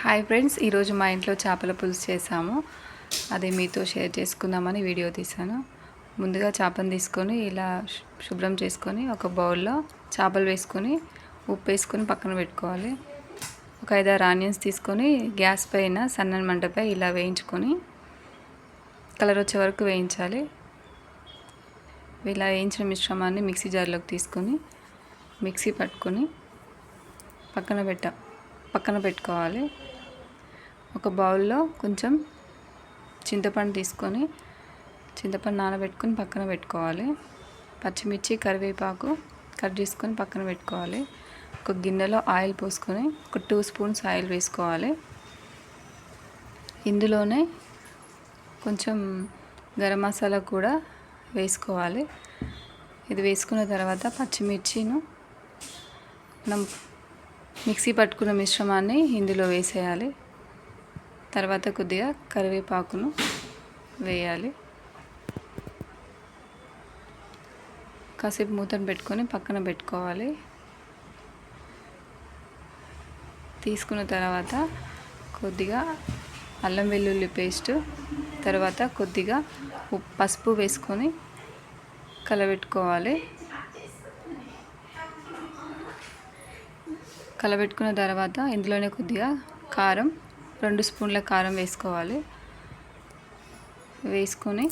Hi friends, ఈరోజు మా ఇంట్లో చేపల పులుసు చేసాము. అది మీతో షేర్ చేసుకుందామని వీడియో తీశాను. ముందుగా చేపను తీసుకొని ఇలా శుభ్రం చేసుకొని ఒక బౌల్లో చేపలు వేసుకొని ఉప్పు వేసుకొని పక్కన పెట్టుకోవాలి. ఒక 5-6 ఆనియన్స్ తీసుకొని గ్యాస్ పైన సన్నని మంటపై ఇలా వేయించుకొని కలర్ వచ్చే వరకు వేయించాలి. ఇలా వేయించిన మిశ్రమాన్ని మిక్సీ జార్లోకి తీసుకొని మిక్సీ పట్టుకొని పక్కన పెట్టుకోవాలి. ఒక బౌల్లో కొంచెం చింతపండు తీసుకొని చింతపండు నానబెట్టుకొని పక్కన పెట్టుకోవాలి. పచ్చిమిర్చి, కరివేపాకు కట్ చేసుకొని పక్కన పెట్టుకోవాలి. ఒక గిన్నెలో ఆయిల్ పోసుకొని ఒక 2 స్పూన్స్ ఆయిల్ వేసుకోవాలి. ఇందులోనే కొంచెం గరం మసాలా కూడా వేసుకోవాలి. ఇది వేసుకున్న తర్వాత పచ్చిమిర్చిను మనం మిక్సీ పట్టుకున్న మిశ్రమాన్ని ఇందులో వేసేయాలి. తర్వాత కొద్దిగా కరివేపాకును వేయాలి. కాసేపు మూతను పెట్టుకొని పక్కన పెట్టుకోవాలి. తీసుకున్న తర్వాత కొద్దిగా అల్లం వెల్లుల్లి పేస్ట్, తర్వాత కొద్దిగా పసుపు వేసుకొని కలబెట్టుకోవాలి. కలబెట్టుకున్న తర్వాత ఇందులోనే కొద్దిగా కారం, 2 స్పూన్ల కారం వేసుకోవాలి. వేసుకొని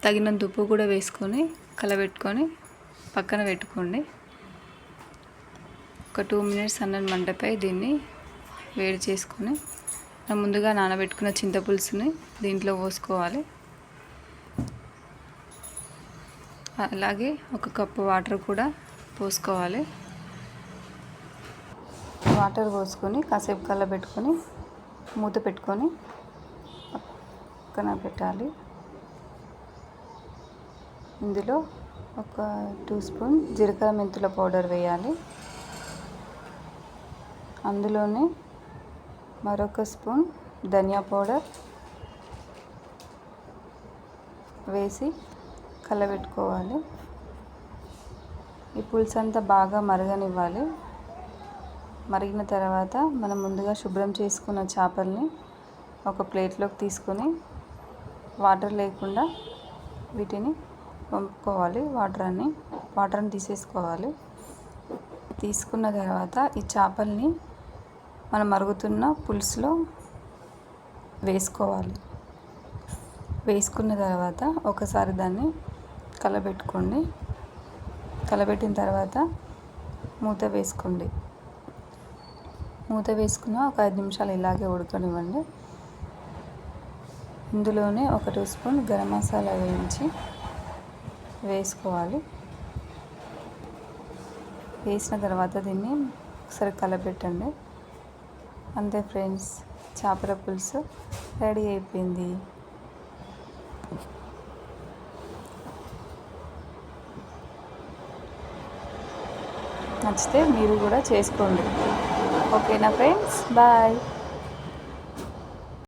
తగినంత ఉప్పు కూడా వేసుకొని కలబెట్టుకొని పక్కన పెట్టుకోండి. ఒక 2 మినిట్స్ సన్నని మంటపై దీన్ని వేడి చేసుకొని ముందుగా నానబెట్టుకున్న చింతపులుసుని దీంట్లో పోసుకోవాలి. అలాగే 1 కప్పు వాటర్ కూడా పోసుకోవాలి. వాటర్ పోసుకొని కాసేపు కలబెట్టుకొని మూత పెట్టుకొని పక్కన పెట్టాలి. ఇందులో ఒక 2 స్పూన్ జీలకర్ర మెంతుల పౌడర్ వేయాలి. అందులోనే మరొక స్పూన్ ధనియా పౌడర్ వేసి కలబెట్టుకోవాలి. ఈ పులుసు అంతా బాగా మరగనివ్వాలి. మరిగిన తర్వాత మనం ముందుగా శుభ్రం చేసుకున్న చేపల్ని ఒక ప్లేట్లోకి తీసుకొని వాటర్ లేకుండా వీటిని వంపుకోవాలి. వాటర్ని తీసేసుకోవాలి. తీసుకున్న తర్వాత ఈ చేపల్ని మనం మరుగుతున్న పులుసులో వేసుకోవాలి. వేసుకున్న తర్వాత ఒకసారి దాన్ని కలబెట్టుకోండి. కలబెట్టిన తర్వాత మూత వేసుకోండి. మూత వేసుకున్న ఒక 5 నిమిషాలు ఇలాగే ఉడకనివ్వండి. ఇందులోనే ఒక 2 స్పూన్ గరం మసాలా వేసుకోవాలి. వేసిన తర్వాత దీన్ని ఒకసారి కలపెట్టండి. అంతే ఫ్రెండ్స్, చేపల పులుసు రెడీ అయిపోయింది. నచ్చితే మీరు కూడా చేసుకోండి. ఓకేనా ఫ్రెండ్స్, బాయ్.